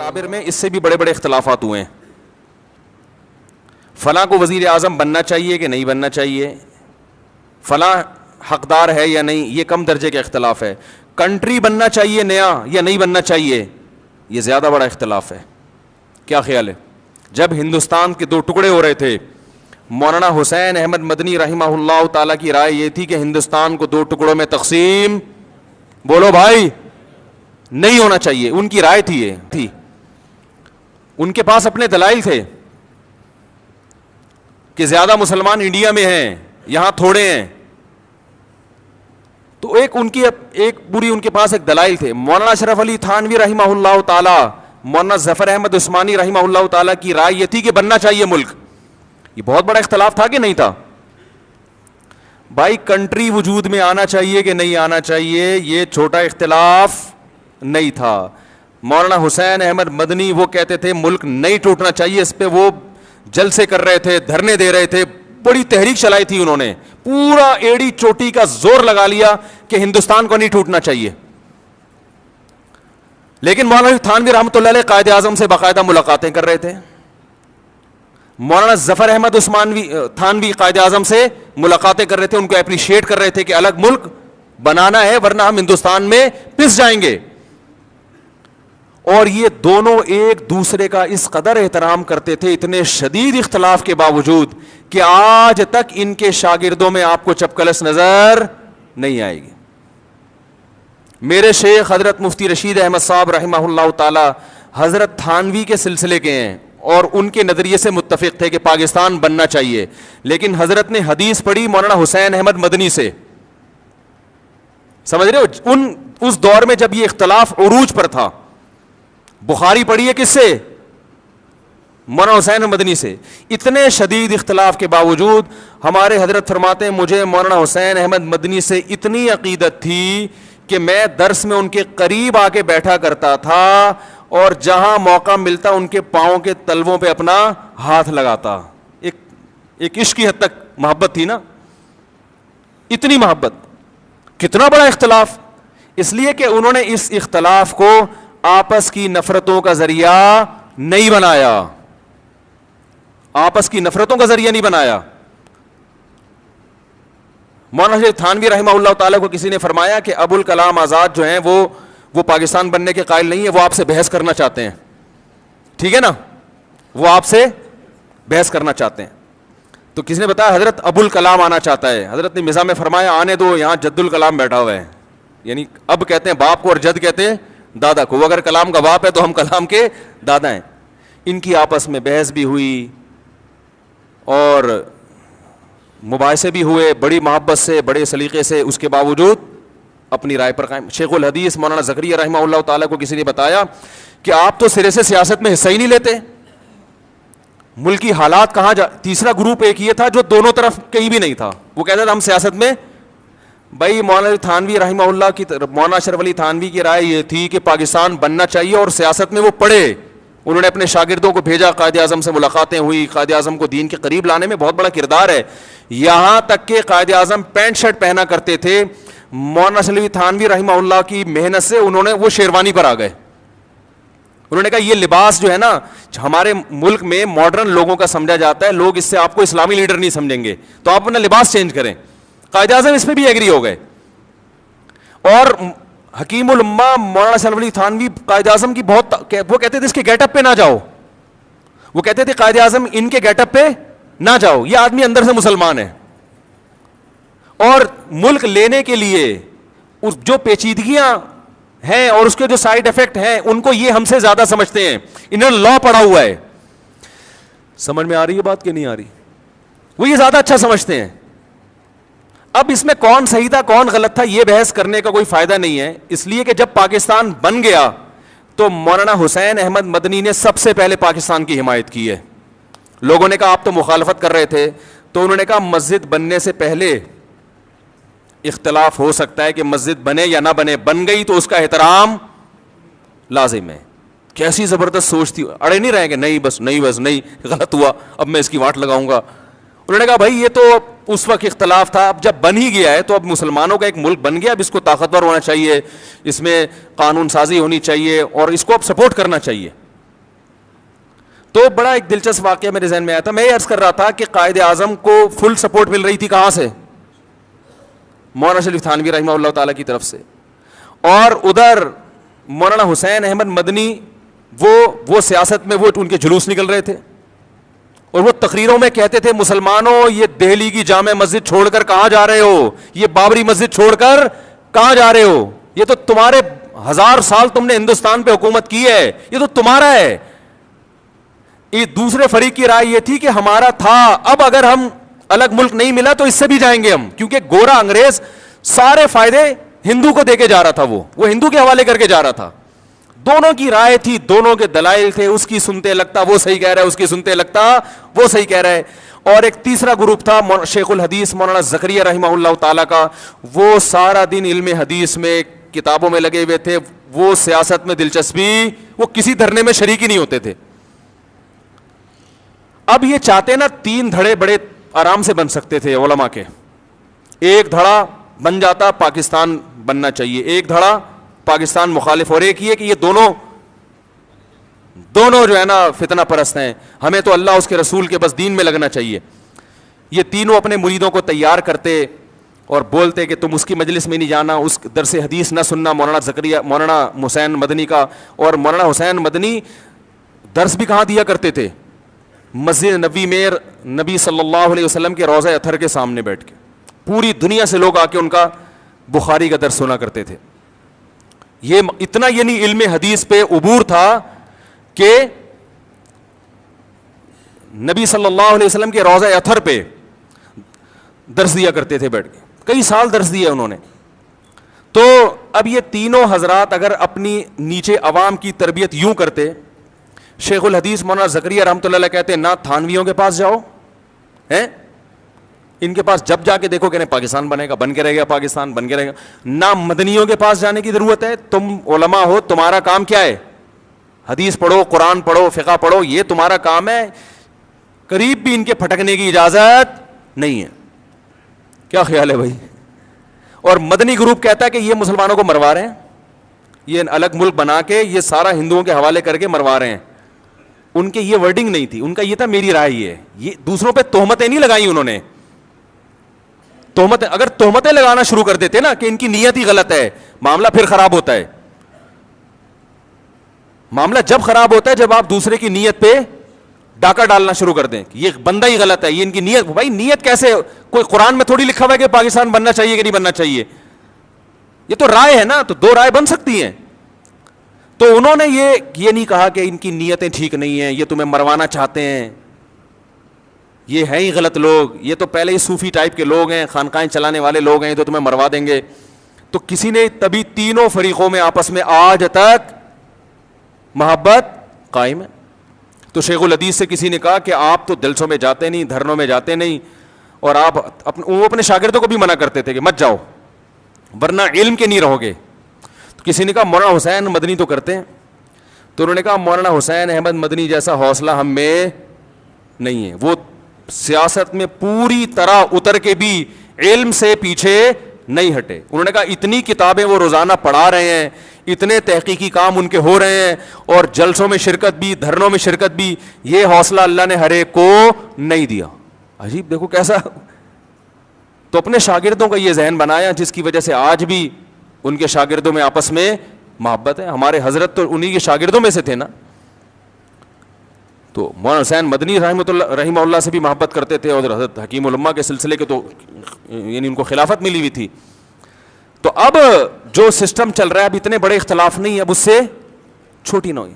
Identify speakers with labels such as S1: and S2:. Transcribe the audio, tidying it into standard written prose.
S1: اکابر میں اس سے بھی بڑے بڑے اختلافات ہوئے ہیں. فلاں کو وزیر اعظم بننا چاہیے کہ نہیں بننا چاہیے, فلاں حقدار ہے یا نہیں, یہ کم درجے کا اختلاف ہے. کنٹری بننا چاہیے نیا یا نہیں بننا چاہیے, یہ زیادہ بڑا اختلاف ہے. کیا خیال ہے؟ جب ہندوستان کے دو ٹکڑے ہو رہے تھے, مولانا حسین احمد مدنی رحمہ اللہ تعالیٰ کی رائے یہ تھی کہ ہندوستان کو دو ٹکڑوں میں تقسیم, بولو بھائی, نہیں ہونا چاہیے. ان کی رائے تھی, یہ تھی, ان کے پاس اپنے دلائل تھے کہ زیادہ مسلمان انڈیا میں ہیں, یہاں تھوڑے ہیں. تو ایک پوری ان کے پاس ایک دلائل تھے. مولانا اشرف علی تھانوی رحمہ اللہ تعالی, مولانا ظفر احمد عثمانی رحمہ اللہ تعالی کی رائے یہ تھی کہ بننا چاہیے ملک. یہ بہت بڑا اختلاف تھا کہ نہیں تھا؟ بھائی کنٹری وجود میں آنا چاہیے کہ نہیں آنا چاہیے, یہ چھوٹا اختلاف نہیں تھا. مولانا حسین احمد مدنی وہ کہتے تھے ملک نہیں ٹوٹنا چاہیے, اس پہ وہ جلسے کر رہے تھے, دھرنے دے رہے تھے, بڑی تحریک چلائی تھی انہوں نے, پورا ایڑی چوٹی کا زور لگا لیا کہ ہندوستان کو نہیں ٹوٹنا چاہیے. لیکن مولانا تھانوی رحمۃ اللہ علیہ قائد اعظم سے باقاعدہ ملاقاتیں کر رہے تھے. مولانا ظفر احمد عثمانی تھانوی قائد اعظم سے ملاقاتیں کر رہے تھے, ان کو اپریشیٹ کر رہے تھے کہ الگ ملک بنانا ہے ورنہ ہم ہندوستان میں پس جائیں گے. اور یہ دونوں ایک دوسرے کا اس قدر احترام کرتے تھے, اتنے شدید اختلاف کے باوجود, کہ آج تک ان کے شاگردوں میں آپ کو چپکلس نظر نہیں آئے گی. میرے شیخ حضرت مفتی رشید احمد صاحب رحمہ اللہ تعالی حضرت تھانوی کے سلسلے کے ہیں, اور ان کے نظریے سے متفق تھے کہ پاکستان بننا چاہیے. لیکن حضرت نے حدیث پڑھی مولانا حسین احمد مدنی سے, سمجھ رہے ہو, اس دور میں جب یہ اختلاف عروج پر تھا. بخاری پڑھی ہے کس سے؟ مولانا حسین مدنی سے. اتنے شدید اختلاف کے باوجود ہمارے حضرت فرماتے ہیں مجھے مولانا حسین احمد مدنی سے اتنی عقیدت تھی کہ میں درس میں ان کے قریب آ کے بیٹھا کرتا تھا, اور جہاں موقع ملتا ان کے پاؤں کے تلووں پہ اپنا ہاتھ لگاتا. ایک عشق کی حد تک محبت تھی نا, اتنی محبت. کتنا بڑا اختلاف, اس لیے کہ انہوں نے اس اختلاف کو آپس کی نفرتوں کا ذریعہ نہیں بنایا, آپس کی نفرتوں کا ذریعہ نہیں بنایا. مولانا تھانوی رحمہ اللہ تعالیٰ کو کسی نے فرمایا کہ ابوالکلام آزاد جو ہیں وہ پاکستان بننے کے قائل نہیں ہے, وہ آپ سے بحث کرنا چاہتے ہیں. ٹھیک ہے نا, وہ آپ سے بحث کرنا چاہتے ہیں. تو کسی نے بتایا حضرت ابوالکلام آنا چاہتا ہے. حضرت نے مزاح میں فرمایا آنے دو, یہاں جد الکلام بیٹھا ہوا ہے. یعنی اب کہتے ہیں باپ کو اور جد کہتے ہیں دادا کو. وہ اگر کلام کا باپ ہے تو ہم کلام کے دادا ہیں. ان کی آپس میں بحث بھی ہوئی اور مباحثے بھی ہوئے, بڑی محبت سے, بڑے سلیقے سے. اس کے باوجود اپنی رائے پر قائم. شیخ الحدیث مولانا زکریا رحمہ اللہ تعالیٰ کو کسی نے بتایا کہ آپ تو سرے سے سیاست میں حصہ ہی نہیں لیتے, ملکی حالات کہاں تیسرا گروپ ایک یہ تھا جو دونوں طرف کہیں بھی نہیں تھا, وہ کہتا تھا ہم سیاست میں. بھائی مولانا تھانوی رحمہ اللہ کی مولانا اشرف علی تھانوی کی رائے یہ تھی کہ پاکستان بننا چاہیے, اور سیاست میں وہ پڑھے. انہوں نے اپنے شاگردوں کو بھیجا, قائد اعظم سے ملاقاتیں ہوئی, قائد اعظم کو دین کے قریب لانے میں بہت بڑا کردار ہے. یہاں تک کہ قائد اعظم پینٹ شرٹ پہنا کرتے تھے. مولانا اشرف علی تھانوی رحمہ اللہ کی محنت سے انہوں نے وہ شیروانی پر آ گئے. انہوں نے کہا یہ لباس جو ہے نا ہمارے ملک میں ماڈرن لوگوں کا سمجھا جاتا ہے, لوگ اس سے آپ کو اسلامی لیڈر نہیں سمجھیں گے, تو آپ اپنا لباس چینج کریں. قائد اعظم اس پہ بھی ایگری ہو گئے. اور حکیم الامہ مولانا اشرف علی تھانوی قائد اعظم کی بہت, وہ کہتے تھے اس کے گیٹ اپ پہ نہ جاؤ. وہ کہتے تھے قائد اعظم ان کے گیٹ اپ پہ نہ جاؤ, یہ آدمی اندر سے مسلمان ہے. اور ملک لینے کے لیے جو پیچیدگیاں ہیں اور اس کے جو سائیڈ افیکٹ ہیں ان کو یہ ہم سے زیادہ سمجھتے ہیں. انہوں نے لا پڑھا ہوا ہے. سمجھ میں آ رہی ہے بات کہ نہیں آ رہی؟ وہ یہ زیادہ اچھا سمجھتے ہیں. اب اس میں کون صحیح تھا کون غلط تھا یہ بحث کرنے کا کوئی فائدہ نہیں ہے, اس لیے کہ جب پاکستان بن گیا تو مولانا حسین احمد مدنی نے سب سے پہلے پاکستان کی حمایت کی ہے. لوگوں نے کہا آپ تو مخالفت کر رہے تھے, تو انہوں نے کہا مسجد بننے سے پہلے اختلاف ہو سکتا ہے کہ مسجد بنے یا نہ بنے, بن گئی تو اس کا احترام لازم ہے. کیسی زبردست سوچ تھی, اڑے نہیں رہیں گے نہیں بس نہیں غلط ہوا اب میں اس کی واٹ لگاؤں گا. انہوں نے کہا بھائی یہ تو اس وقت اختلاف تھا, اب جب بن ہی گیا ہے تو اب مسلمانوں کا ایک ملک بن گیا, اب اس کو طاقتور ہونا چاہیے, اس میں قانون سازی ہونی چاہیے اور اس کو اب سپورٹ کرنا چاہیے. تو بڑا ایک دلچسپ واقعہ میرے ذہن میں آیا تھا. میں یہ عرض کر رہا تھا کہ قائد اعظم کو فل سپورٹ مل رہی تھی کہاں سے؟ مولانا شریف تھانوی رحمہ اللہ تعالیٰ کی طرف سے. اور ادھر مولانا حسین احمد مدنی وہ سیاست میں وہ ان کے جلوس نکل رہے تھے, اور وہ تقریروں میں کہتے تھے مسلمانوں یہ دہلی کی جامع مسجد چھوڑ کر کہاں جا رہے ہو, یہ بابری مسجد چھوڑ کر کہاں جا رہے ہو, یہ تو تمہارے 1000 سال تم نے ہندوستان پہ حکومت کی ہے, یہ تو تمہارا ہے. یہ دوسرے فریق کی رائے یہ تھی کہ ہمارا تھا, اب اگر ہم الگ ملک نہیں ملا تو اس سے بھی جائیں گے ہم, کیونکہ گورا انگریز سارے فائدے ہندو کو دے کے جا رہا تھا, وہ ہندو کے حوالے کر کے جا رہا تھا. دونوں کی رائے تھی, دونوں کے دلائل تھے, اس کی سنتے لگتا وہ صحیح کہہ رہا ہے, اس کی سنتے لگتا وہ صحیح کہہ رہا ہے. اور ایک تیسرا گروپ تھا شیخ الحدیث مولانا زکریا رحمہ اللہ تعالیٰ کا, وہ سارا دن علم حدیث میں کتابوں میں لگے ہوئے تھے, وہ سیاست میں دلچسپی, وہ کسی دھرنے میں شریک ہی نہیں ہوتے تھے. اب یہ چاہتے نا 3 دھڑے بڑے آرام سے بن سکتے تھے علماء کے. ایک دھڑا بن جاتا پاکستان بننا چاہیے, ایک دھڑا پاکستان مخالف, اور ایک یہ کہ یہ دونوں جو ہے نا فتنہ پرست ہیں, ہمیں تو اللہ اس کے رسول کے بس دین میں لگنا چاہیے. یہ تینوں اپنے مریدوں کو تیار کرتے اور بولتے کہ تم اس کی مجلس میں نہیں جانا, اس درس حدیث نہ سننا مولانا حسین مدنی کا. اور مولانا حسین مدنی درس بھی کہاں دیا کرتے تھے؟ مسجد نبوی میں نبی صلی اللہ علیہ وسلم کے روضہ اطہر کے سامنے بیٹھ کے. پوری دنیا سے لوگ آ کے ان کا بخاری کا درس سنا کرتے تھے. یہ اتنا یعنی علم حدیث پہ عبور تھا کہ نبی صلی اللہ علیہ وسلم کے روضہ اطہر پہ درس دیا کرتے تھے بیٹھ کے, کئی سال درس دیا انہوں نے. تو اب یہ تینوں حضرات اگر اپنی نیچے عوام کی تربیت یوں کرتے, شیخ الحدیث مولانا زکریا رحمۃ اللہ علیہ کہتے ہیں نہ تھانویوں کے پاس جاؤ, ہیں ان کے پاس جب جا کے دیکھو کہ پاکستان بنے گا, بن کے رہے گا, پاکستان بن کے رہے گا. نہ مدنیوں کے پاس جانے کی ضرورت ہے, تم علماء ہو, تمہارا کام کیا ہے؟ حدیث پڑھو, قرآن پڑھو, فقہ پڑھو, یہ تمہارا کام ہے. قریب بھی ان کے پھٹکنے کی اجازت نہیں ہے. کیا خیال ہے بھائی؟ اور مدنی گروپ کہتا ہے کہ یہ مسلمانوں کو مروا رہے ہیں, یہ الگ ملک بنا کے یہ سارا ہندوؤں کے حوالے کر کے مروا رہے ہیں. ان کے یہ ورڈنگ نہیں تھی, ان کا یہ تھا میری رائے یہ ہے. یہ دوسروں پہ تہمتیں نہیں لگائی انہوں نے. تہمتیں اگر تہمتیں لگانا شروع کر دیتے نا کہ ان کی نیت ہی غلط ہے, معاملہ پھر خراب ہوتا ہے. معاملہ جب خراب ہوتا ہے جب آپ دوسرے کی نیت پہ ڈاکہ ڈالنا شروع کر دیں کہ یہ بندہ ہی غلط ہے, یہ ان کی نیت. بھائی نیت کیسے, کوئی قرآن میں تھوڑی لکھا ہوا ہے کہ پاکستان بننا چاہیے کہ نہیں بننا چاہیے, یہ تو رائے ہے نا, تو 2 رائے بن سکتی ہیں. تو انہوں نے یہ نہیں کہا کہ ان کی نیتیں ٹھیک نہیں ہیں, یہ تمہیں مروانا چاہتے ہیں, یہ ہیں ہی غلط لوگ, یہ تو پہلے ہی صوفی ٹائپ کے لوگ ہیں, خانقاہیں چلانے والے لوگ ہیں, تو تمہیں مروا دیں گے. تو کسی نے تبھی تینوں فریقوں میں آپس میں آج تک محبت قائم ہے. تو شیخ الحدیث سے کسی نے کہا کہ آپ تو جلسوں میں جاتے نہیں, دھرنوں میں جاتے نہیں, اور آپ وہ اپنے شاگردوں کو بھی منع کرتے تھے کہ مت جاؤ ورنہ علم کے نہیں رہو گے. تو کسی نے کہا مولانا حسین مدنی تو کرتے ہیں. تو انہوں نے کہا مولانا حسین احمد مدنی جیسا حوصلہ ہم میں نہیں ہے, وہ سیاست میں پوری طرح اتر کے بھی علم سے پیچھے نہیں ہٹے. انہوں نے کہا اتنی کتابیں وہ روزانہ پڑھا رہے ہیں, اتنے تحقیقی کام ان کے ہو رہے ہیں, اور جلسوں میں شرکت بھی, دھرنوں میں شرکت بھی, یہ حوصلہ اللہ نے ہر ایک کو نہیں دیا. عجیب, دیکھو کیسا. تو اپنے شاگردوں کا یہ ذہن بنایا جس کی وجہ سے آج بھی ان کے شاگردوں میں آپس میں محبت ہے. ہمارے حضرت تو انہی کے شاگردوں میں سے تھے نا. تو مولانا حسین مدنی رحمہ اللہ سے بھی محبت کرتے تھے, اور حضرت حکیم علماء کے سلسلے کے تو یعنی ان کو خلافت ملی ہوئی تھی. تو اب جو سسٹم چل رہا ہے اب اتنے بڑے اختلاف نہیں, اب اس سے چھوٹی نہ ہوئی.